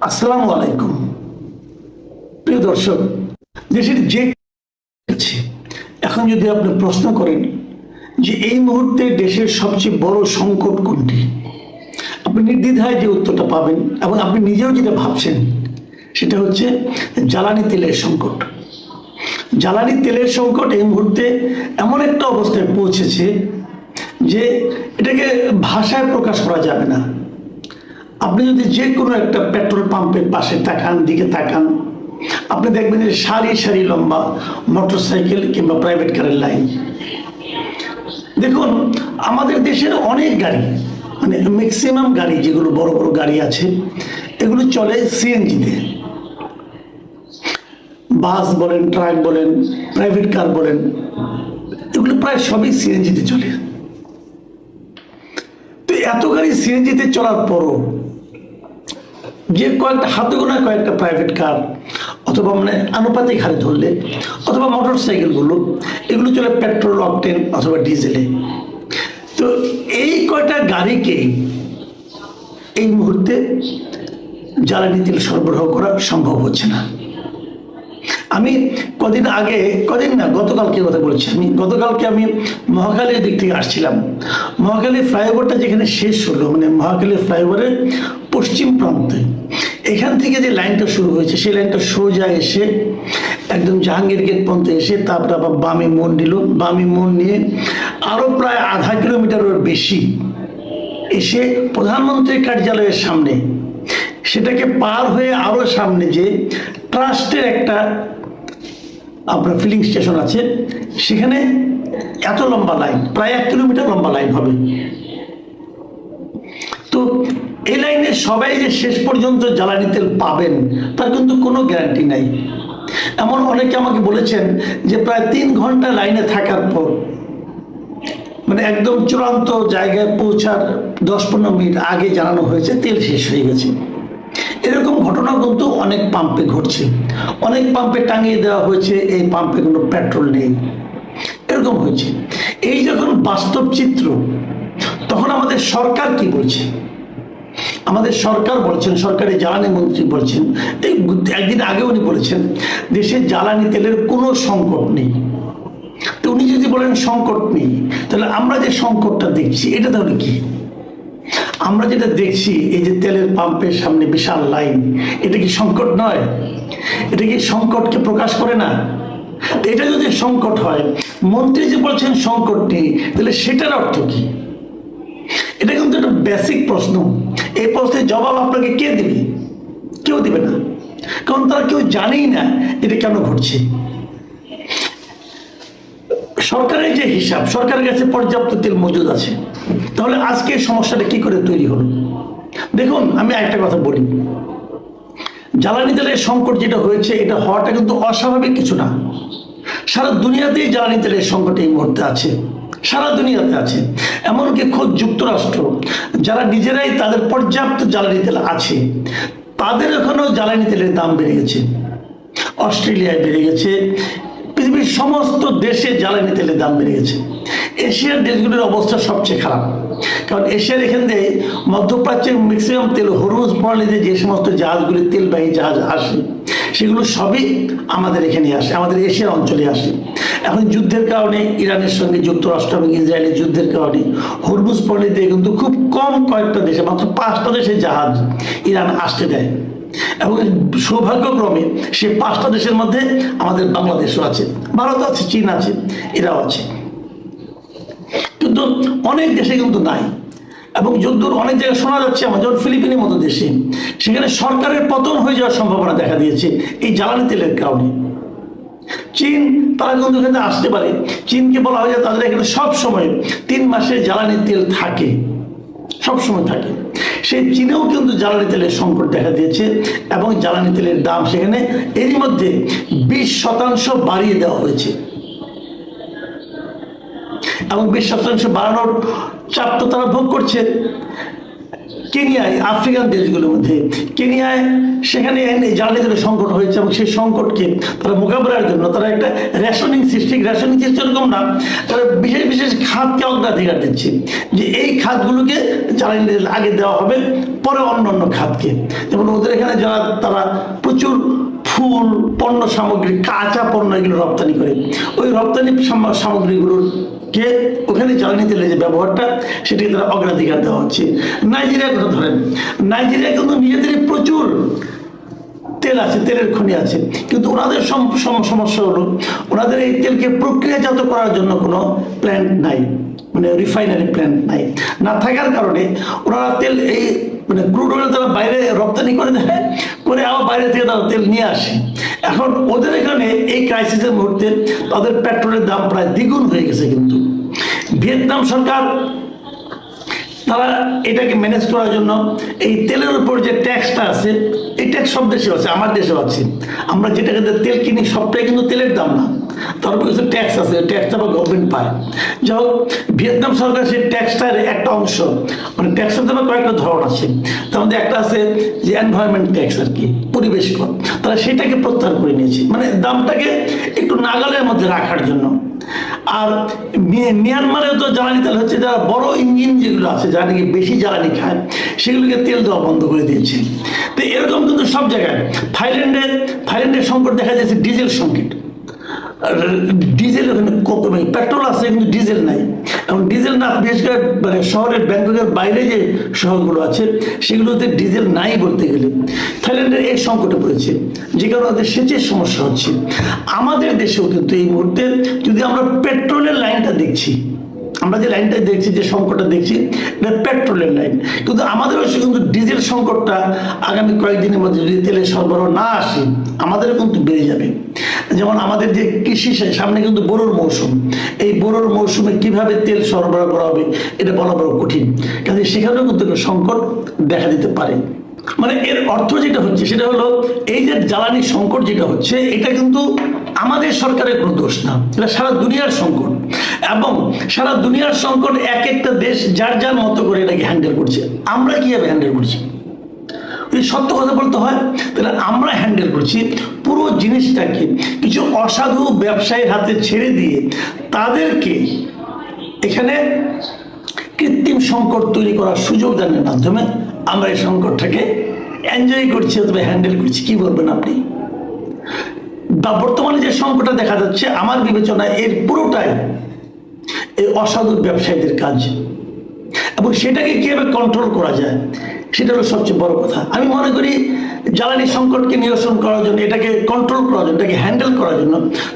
আসসালামু আলাইকুম। প্রিয় দর্শক, দেশের যে আছে এখন যদি আপনি প্রশ্ন করেন যে এই মুহূর্তে দেশের সবচেয়ে বড় সংকট কোনটি, আপনি নির্দ্বিধায় যে উত্তরটা পাবেন এবং আপনি নিজেও যেটা ভাবছেন সেটা হচ্ছে জ্বালানি তেলের সংকট। জ্বালানি তেলের সংকট এই মুহূর্তে এমন একটা অবস্থায় পৌঁছেছে যে এটাকে ভাষায় প্রকাশ করা যাবে না। আপনি যদি যে কোনো একটা পেট্রোল পাম্পের পাশে দিকে তাকান, আপনি দেখবেন যে সারি সারি লম্বা মোটরসাইকেল কিংবা প্রাইভেট কারের লাইন। দেখুন, আমাদের দেশের অনেক গাড়ি, মানে ম্যাক্সিমাম গাড়ি যেগুলো বড় বড় গাড়ি আছে এগুলো চলে সিএনজিতে। বাস বলেন, ট্রাক বলেন, প্রাইভেট কার বলেন, এগুলো প্রায় সবই সিএনজিতে চলে। তো এত গাড়ি সিএনজিতে চলার পরও যে কয়েকটা হাতে গোনা কয়েকটা প্রাইভেট কার অথবা মানে আনুপাতিক হারে ধরলে অথবা মোটর সাইকেলগুলো এগুলো চলে পেট্রোল, অকটেন অথবা ডিজেলে। তো এই কয়টা গাড়িকে এই মুহূর্তে জ্বালানি তেল সরবরাহ করা সম্ভব হচ্ছে না। আমি গতকালকে কথা বলছি। গতকালকে আমি মহাখালীর দিক থেকে আসছিলাম। মহাখালী ফ্লাইওভারটা যেখানে শেষ হলো, মানে মহাখালী ফ্লাইওভারের পশ্চিম প্রান্তে, এখান থেকে যে লাইনটা শুরু হয়েছে সেই লাইনটা সোজা এসে একদম জাহাঙ্গীর গেট পর্যন্ত এসে তারপরে আবার বামে মোড় নিল। বামে মোড় নিয়ে আরও প্রায় আধা কিলোমিটারের বেশি এসে প্রধানমন্ত্রীর কার্যালয়ের সামনে, সেটাকে পার হয়ে আরও সামনে যে ট্রাস্টের একটা আপনার ফিলিং স্টেশন আছে, সেখানে এত লম্বা লাইন, প্রায় 1 কিলোমিটার লম্বা লাইন হবে। তো এই লাইনে সবাই যে শেষ পর্যন্ত জ্বালানি তেল পাবেন তার কিন্তু কোনো গ্যারান্টি নাই। এমন অনেকে আমাকে বলেছেন যে প্রায় 3 ঘন্টা লাইনে থাকার পর, মানে একদম চূড়ান্ত জায়গায় পৌঁছার 10-15 মিনিট আগে জানানো হয়েছে তেল শেষ হয়ে গেছে। এরকম ঘটনা কিন্তু অনেক পাম্পে ঘটছে। অনেক পাম্পে টাঙিয়ে দেওয়া হয়েছে এই পাম্পে কোনো পেট্রোল নেই, এরকম হয়েছে। এই যখন বাস্তব চিত্র, তখন আমাদের সরকার কি বলছে? আমাদের সরকার বলছেন, সরকারের জ্বালানি মন্ত্রী বলছেন, এই একদিন আগে উনি বলেছেন দেশে জ্বালানি তেলের কোনো সংকট নেই। তো উনি যদি বলেন সংকট নেই, তাহলে আমরা যে সংকটটা দেখছি এটা তাহলে কি? আমরা যেটা দেখছি এই যে তেলের পাম্পের সামনে বিশাল লাইন, এটা কি সংকট নয়? এটা কি সংকটকে প্রকাশ করে না? এটা যদি সংকট হয়, মন্ত্রী যে বলছেন সংকট নেই, তাহলে সেটার অর্থ কি? এটা কিন্তু একটা বেসিক প্রশ্ন। এই প্রশ্নের জবাব আপনাকে কে দিবে? কেউ দিবে না, কারণ তারা কেউ জানেই না এটা কেন ঘটছে। সরকারের যে হিসাব, সরকারের কাছে পর্যাপ্ত তেল মজুদ আছে, তাহলে আজকে সমস্যাটা কি করে তৈরি হলো? দেখুন, আমি একটা কথা বলি, জ্বালানি তেলের সংকট যেটা হয়েছে, এটা হওয়াটা কিন্তু অস্বাভাবিক কিছু না। সারা দুনিয়াতেই জ্বালানি তেলের সংকট এই মুহূর্তে আছে, সারা দুনিয়াতে আছে। এমনকি খোদ যুক্তরাষ্ট্র, যারা নিজেরাই তাদের পর্যাপ্ত জ্বালানি তেল আছে, তাদের এখনও জ্বালানি তেলের দাম বেড়ে গেছে। অস্ট্রেলিয়ায় বেড়ে গেছে, পৃথিবীর সমস্ত দেশে জ্বালানি তেলের দাম বেড়ে গেছে। এশিয়ার দেশগুলির অবস্থা সবচেয়ে খারাপ, কারণ এশিয়ার এখান থেকে মধ্যপ্রাচ্যের ম্যাক্সিমাম তেল হরমুজ প্রণালীতে যে সমস্ত জাহাজগুলি, তেলবাহী জাহাজ আসে, সেগুলো সবই আমাদের এখানে আসে, আমাদের এশিয়ার অঞ্চলে আসে। এখন যুদ্ধের কারণে, ইরানের সঙ্গে যুক্তরাষ্ট্র এবং ইসরায়েলের যুদ্ধের কারণে হরমুজ প্রণালীতে কিন্তু খুব কম কয়েকটা দেশে, মাত্র 5টা দেশের জাহাজ ইরান আসতে দেয়। এবং সৌভাগ্যক্রমে সে 5টা দেশের মধ্যে আমাদের বাংলাদেশও আছে, ভারত আছে, চীন আছে, এরাও আছে। কিন্তু অনেক দেশে কিন্তু নাই। এবং যদ্দূর অনেক জায়গায় শোনা যাচ্ছে, আমার যেমন ফিলিপিনের মতো দেশে, সেখানে সরকারের পতন হয়ে যাওয়ার সম্ভাবনা দেখা দিয়েছে এই জ্বালানি তেলের কারণে। চীন, তারা কিন্তু এখানে আসতে পারে। চীনকে বলা হয় যে তাদের এখানে সবসময় 3 মাসের জ্বালানি তেল থাকে, সবসময় থাকে। সেই চীনেও কিন্তু জ্বালানি তেলের সংকট দেখা দিয়েছে এবং জ্বালানি তেলের দাম সেখানে এরই মধ্যে 20% বাড়িয়ে দেওয়া হয়েছে। এবং 20% বাড়ানোর চাপ তো তারা ভোগ করছে। কেনিয়ায়, আফ্রিকান দেশগুলোর মধ্যে কেনিয়ায়, সেখানে জ্বালানি তেলের সংকট হয়েছে এবং সেই সংকটকে তারা মোকাবেলার জন্য তারা একটা রেশনিং সিস্টেম এরকম না, তারা বিশেষ বিশেষ খাতকে অগ্রাধিকার দিচ্ছে যে এই খাতগুলোকে জ্বালানি তেল আগে দেওয়া হবে, পরে অন্য অন্য খাতকে। যেমন ওদের এখানে যারা তারা প্রচুর ফুল, পণ্য সামগ্রী, কাঁচা পণ্য এগুলো রপ্তানি করে, ওই রপ্তানি সামগ্রীগুলোর কে ওখানে জ্বালানি তেলের যে ব্যবহারটা সেটাকে তারা অগ্রাধিকার দেওয়া হচ্ছে। নাইজেরিয়ার কথা ধরেন, নাইজেরিয়া কিন্তু নিজেদেরই প্রচুর তেল আছে, তেলের খনি আছে, কিন্তু ওনাদের সমস্যা হলো ওনাদের এই তেলকে প্রক্রিয়াজাত করার জন্য কোনো প্ল্যান্ট নাই, মানে রিফাইনারি প্ল্যান্ট নাই। না থাকার কারণে ওনারা তেল এই মানে ক্রুড অয়েল তারা বাইরে রপ্তানি করে দেয়, করে আবার বাইরে থেকে তারা তেল নিয়ে আসে। এখন ওদের এখানে এই ক্রাইসিসের মুহূর্তে তাদের পেট্রোলের দাম প্রায় দ্বিগুণ হয়ে গেছে। কিন্তু ভিয়েতনাম সরকার তারা এটাকে ম্যানেজ করার জন্য এই তেলের উপর যে ট্যাক্সটা আছে, এই ট্যাক্স সব দেশে আছে, আমার দেশেও আছে। আমরা যেটাকে তেল কিনি সবটাই কিন্তু তেলের দাম না, তার উপর কিছু ট্যাক্স আছে, ট্যাক্সটা আবার গভর্নমেন্ট পায়। যাই হোক, ভিয়েতনাম সরকার সেই ট্যাক্সটার একটা অংশ, মানে ট্যাক্সের তো কয়েকটা ধরন আছে, তার মধ্যে একটা আছে যে এনভায়রনমেন্ট ট্যাক্স আর কি, পরিবেশ কর, তারা সেটাকে প্রত্যাহার করে নিয়েছে, মানে দামটাকে একটু নাগালের মধ্যে রাখার জন্য। আর মিয়ানমারেও তো জ্বালানি তেল হচ্ছে, যারা বড় ইঞ্জিন যেগুলো আছে, যারা নাকি বেশি জ্বালানি খায়, সেগুলোকে তেল দেওয়া বন্ধ করে দিয়েছে। তো এরকম কিন্তু সব জায়গায়, থাইল্যান্ডের সংকট দেখা যাচ্ছে ডিজেল সংকট, ডিজেল ওখানে পেট্রোল আছে কিন্তু ডিজেল নাই। এবং ডিজেল না, বিশেষ করে মানে শহরের ব্যাংককের বাইরে যে শহরগুলো আছে সেগুলোতে ডিজেল নাই বলতে গেলে। থাইল্যান্ডের এই সংকটে পড়েছে, যে কারণে ওদের সেচের সমস্যা হচ্ছে। আমাদের দেশেও কিন্তু এই মুহূর্তে যদি আমরা পেট্রোলের লাইনটা দেখছি, আমরা যে লাইনটা দেখছি, যে সংকটটা দেখছি, এটা পেট্রোলের লাইন, কিন্তু আমাদেরও কিন্তু ডিজেল সংকটটা আগামী কয়েকদিনের মধ্যে যদি তেলের সরবরাহ না আসে আমাদেরও কিন্তু বেড়ে যাবে। যেমন আমাদের যে কৃষি, সামনে কিন্তু বোরোর মৌসুম, এই বোরোর মৌসুমে কিভাবে তেল সরবরাহ করা হবে এটা বলা বড় কঠিন, কাজে সেখানেও কিন্তু সংকট দেখা দিতে পারে। মানে এর অর্থ যেটা হচ্ছে সেটা হলো, এই যে জ্বালানি সংকট যেটা হচ্ছে, এটা কিন্তু আমাদের সরকারের কোনো দোষ না, এটা সারা দুনিয়ার সংকট। এবং সারা দুনিয়ার সংকট এক একটা দেশ যার যার মতো করে এটাকে হ্যান্ডেল করছে। আমরা কিভাবে হ্যান্ডেল করছি, যদি সত্য কথা বলতে হয় তাহলে আমরা হ্যান্ডেল করছি পুরো জিনিসটাকে কিছু অসাধু ব্যবসায়ীর হাতে ছেড়ে দিয়ে তাদেরকে এখানে কৃত্রিম সংকট তৈরি করার সুযোগ দানের মাধ্যমে আমরা এই সংকটটাকে এনজয় করছি অথবা হ্যান্ডেল করছি। কি বলবেন আপনি? বা বর্তমানে যে সংকটটা দেখা যাচ্ছে, আমার বিবেচনায় এর পুরোটাই এই অসাধু ব্যবসায়ীদের কাজ, এবং সেটাকে কিভাবে কন্ট্রোল করা যায় সেটা হলো সবচেয়ে বড় কথা। আমি মনে করি জ্বালানি সংকটকে নিরসন করার জন্য, এটাকে কন্ট্রোল করার জন্য, এটাকে হ্যান্ডেল করার জন্য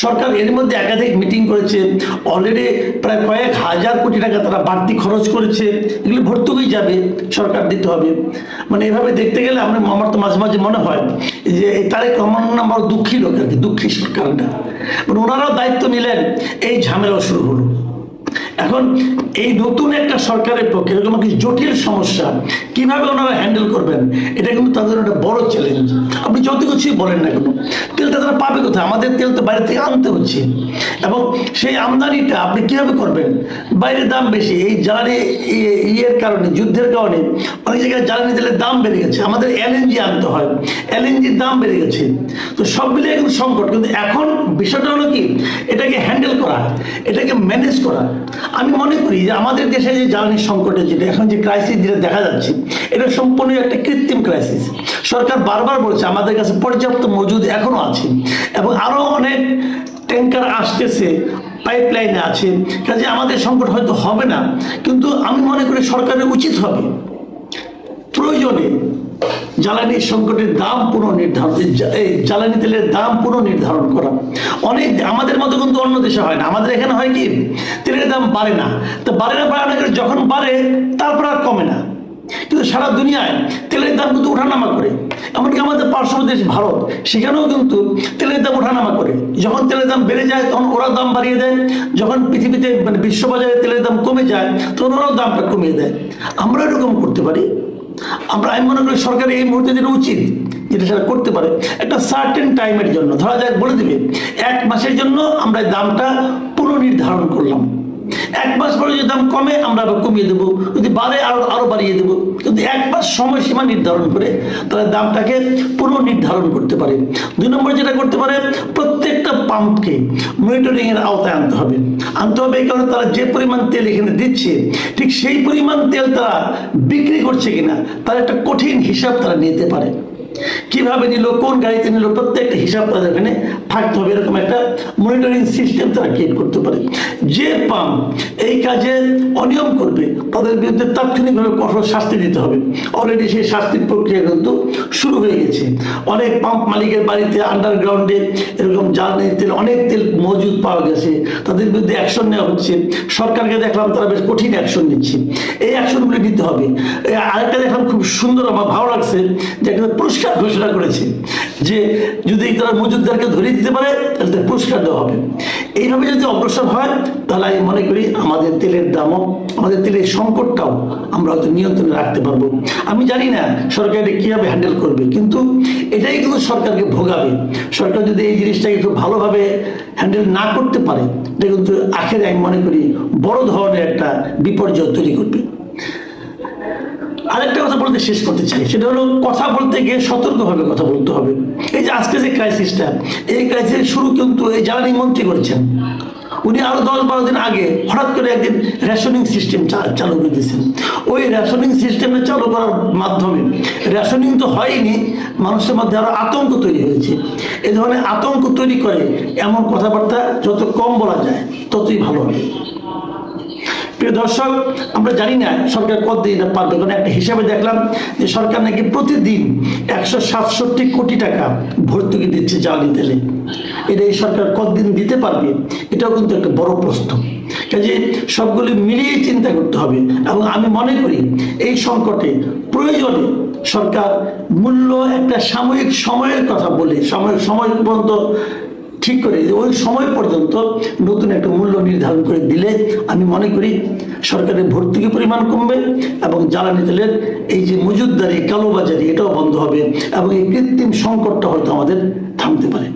সরকার এর মধ্যে একাধিক মিটিং করেছে। অলরেডি প্রায় কয়েক হাজার কোটি টাকা তারা বাড়তি খরচ করেছে, এগুলো ভর্তুকি যাবে, সরকার দিতে হবে। মানে এভাবে দেখতে গেলে আমার তো মাঝে মাঝে মনে হয় যে তারেক রহমান আমার দুঃখী লোক আর কি, দুঃখী সরকারটা, মানে ওনারাও দায়িত্ব নিলেন, এই ঝামেলাও শুরু হলো। এখন এই নতুন একটা সরকারের পক্ষে এরকম কিছু জটিল সমস্যা কিভাবে ওনারা হ্যান্ডেল করবেন, এটা কিন্তু তাদের একটা বড় চ্যালেঞ্জ। আপনি যত কিছুই বলেন না কেন, তেলটা তারা পাবে কোথায়? আমাদের তেল তো বাইরে থেকে আনতে হচ্ছে, এবং সেই আমদানিটা আপনি কিভাবে করবেন? বাইরের দাম বেশি, এই জ্বালানি ইয়ের কারণে, যুদ্ধের কারণে অনেক জায়গায় জ্বালানি তেলের দাম বেড়ে গেছে, আমাদের এলএনজি আনতে হয়, এলএনজির দাম বেড়ে গেছে। তো সব মিলিয়ে কিন্তু সংকট। কিন্তু এখন বিষয়টা হলো কি, এটাকে হ্যান্ডেল করা, এটাকে ম্যানেজ করা। আমি মনে করি যে আমাদের দেশে যে জ্বালানি সংকটের যেটা এখন যে ক্রাইসিস যেটা দেখা যাচ্ছে, এটা সম্পূর্ণ একটা কৃত্রিম ক্রাইসিস। সরকার বারবার বলছে আমাদের কাছে পর্যাপ্ত মজুদ এখনো আছে, এবং আরো অনেক ট্যাঙ্কার আসতেছে, পাইপলাইনে আছে, কাজে আমাদের সংকট হয়তো হবে না। কিন্তু আমি মনে করি সরকারের উচিত হবে প্রয়োজনে জ্বালানি সংকটের দাম পুনর্নির্ধারণ, জ্বালানি তেলের দাম পুনর্নির্ধারণ করা। অনেক আমাদের মতো কিন্তু অন্য দেশে হয় না। আমাদের এখানে হয় কি, তেলের দাম বাড়ে না, তো বাড়ে না করে যখন বাড়ে তারপর আর কমে না। কিন্তু সারা দুনিয়ায় তেলের দাম কিন্তু ওঠানামা করে, এমনকি আমাদের পার্শ্ববর্তী দেশ ভারত, সেখানেও কিন্তু তেলের দাম ওঠানামা করে। যখন তেলের দাম বেড়ে যায় তখন ওরা দাম বাড়িয়ে দেয়, যখন পৃথিবীতে মানে বিশ্ববাজারে তেলের দাম কমে যায় তখন ওরাও দামটা কমিয়ে দেয়। আমরা এরকম করতে পারি। আমি মনে করি সরকার এই মুহূর্তে যেটা উচিত, যেটা সেটা করতে পারে, একটা সার্টেন টাইমের জন্য, ধরা যাক বলে দিবে 1 মাসের জন্য আমরা দামটা পুনর্নির্ধারণ করলাম, এক মাস পরে যদি দাম কমে আমরা আবার কমিয়ে দেবো, যদি বাড়ে আরো বাড়িয়ে দেবো। যদি এক মাস সময়সীমা নির্ধারণ করে তাহলে দামটাকে পুনর্নির্ধারণ করতে পারে। 2 নম্বর যেটা করতে পারে, প্রত্যেকটা পাম্পকে মনিটরিং এর আওতায় আনতে হবে। এই কারণে তারা যে পরিমাণ তেল এখানে দিচ্ছে ঠিক সেই পরিমাণ তেল তারা বিক্রি করছে কিনা তার একটা কঠিন হিসাব তারা নিতে পারে। কিভাবে নিল, কোন গাড়িতে নিল, প্রত্যেকটা হিসাব তাদের এখানে থাকতে হবে। এরকম একটা মনিটরিং সিস্টেম তারা ক্রিয়েট করতে পারে। যে পাম্প এই কাজে অনিয়ম করবে তাদের বিরুদ্ধে তাৎক্ষণিকভাবে কঠোর শাস্তি দিতে হবে। অলরেডি সেই শাস্তির প্রক্রিয়া কিন্তু শুরু হয়ে গেছে। অনেক পাম্প মালিকের বাড়িতে আন্ডারগ্রাউন্ডে এরকম জ্বালানি তেল, অনেক তেল মজুদ পাওয়া গেছে, তাদের বিরুদ্ধে অ্যাকশন নেওয়া হচ্ছে। সরকারকে দেখলাম তারা বেশ কঠিন অ্যাকশন নিচ্ছে, এই অ্যাকশনগুলি নিতে হবে। আরেকটা দেখলাম খুব সুন্দর, আমার ভালো লাগছে যে একটা পুরস্কার ঘোষণা করেছে যে যদি তারা মজুদদারকে ধরে দিতে পারে তাহলে তার পুরস্কার দেওয়া হবে। এইভাবে যদি অগ্রসর হয় তাহলে আমি মনে করি আমাদের তেলের দামও, আমাদের তেলের সংকটটাও আমরা হয়তো নিয়ন্ত্রণে রাখতে পারবো। আমি জানি না সরকার এটা কীভাবে হ্যান্ডেল করবে, কিন্তু এটাই কিন্তু সরকারকে ভোগাবে। সরকার যদি এই জিনিসটাকে একটু ভালোভাবে হ্যান্ডেল না করতে পারে এটা কিন্তু আখেরে আমি মনে করি বড় ধরনের একটা বিপর্যয় তৈরি করবে। আরেকটা কথা বলতে শেষ করতে চাই, সেটা হলো কথা বলতে গিয়ে সতর্কভাবে কথা বলতে হবে। এই যে আজকে যে ক্রাইসিসটা, এই ক্রাইসিসের শুরু কিন্তু এই জ্বালানি মন্ত্রী করেছেন। উনি আরো 10-12 দিন আগে হঠাৎ করে একদিন রেশনিং সিস্টেম চালু করে দিয়েছেন। ওই রেশনিং সিস্টেমে চালু করার মাধ্যমে রেশনিং তো হয়নি, মানুষের মধ্যে আরো আতঙ্ক তৈরি হয়েছে। এই ধরনের আতঙ্ক তৈরি করে এমন কথাবার্তা যত কম বলা যায় ততই ভালো হবে। প্রিয় দর্শক, আমরা জানি না সরকার কতদিন এটা পারবে, কারণ একটা হিসাবে দেখলাম যে সরকার নাকি প্রতিদিন 167 কোটি টাকা ভর্তুকি দিচ্ছে জ্বালানি তেলে। এটা এই সরকার কতদিন দিতে পারবে এটাও কিন্তু একটা বড় প্রশ্ন। কাজে সবগুলি মিলিয়ে চিন্তা করতে হবে। এবং আমি মনে করি এই সংকটে প্রয়োজনে সরকার মূল্য একটা সাময়িক সময়ের কথা বলে সময় পর্যন্ত ঠিক করে ওই সময় পর্যন্ত নতুন একটা মূল্য নির্ধারণ করে দিলে আমি মনে করি সরকারের ভর্তুকি পরিমাণ কমবে এবং জ্বালানি তেলের এই যে মজুদদারি, কালোবাজারি এটাও বন্ধ হবে এবং এই কৃত্রিম সংকটটা হয়তো আমাদের থামতে পারে।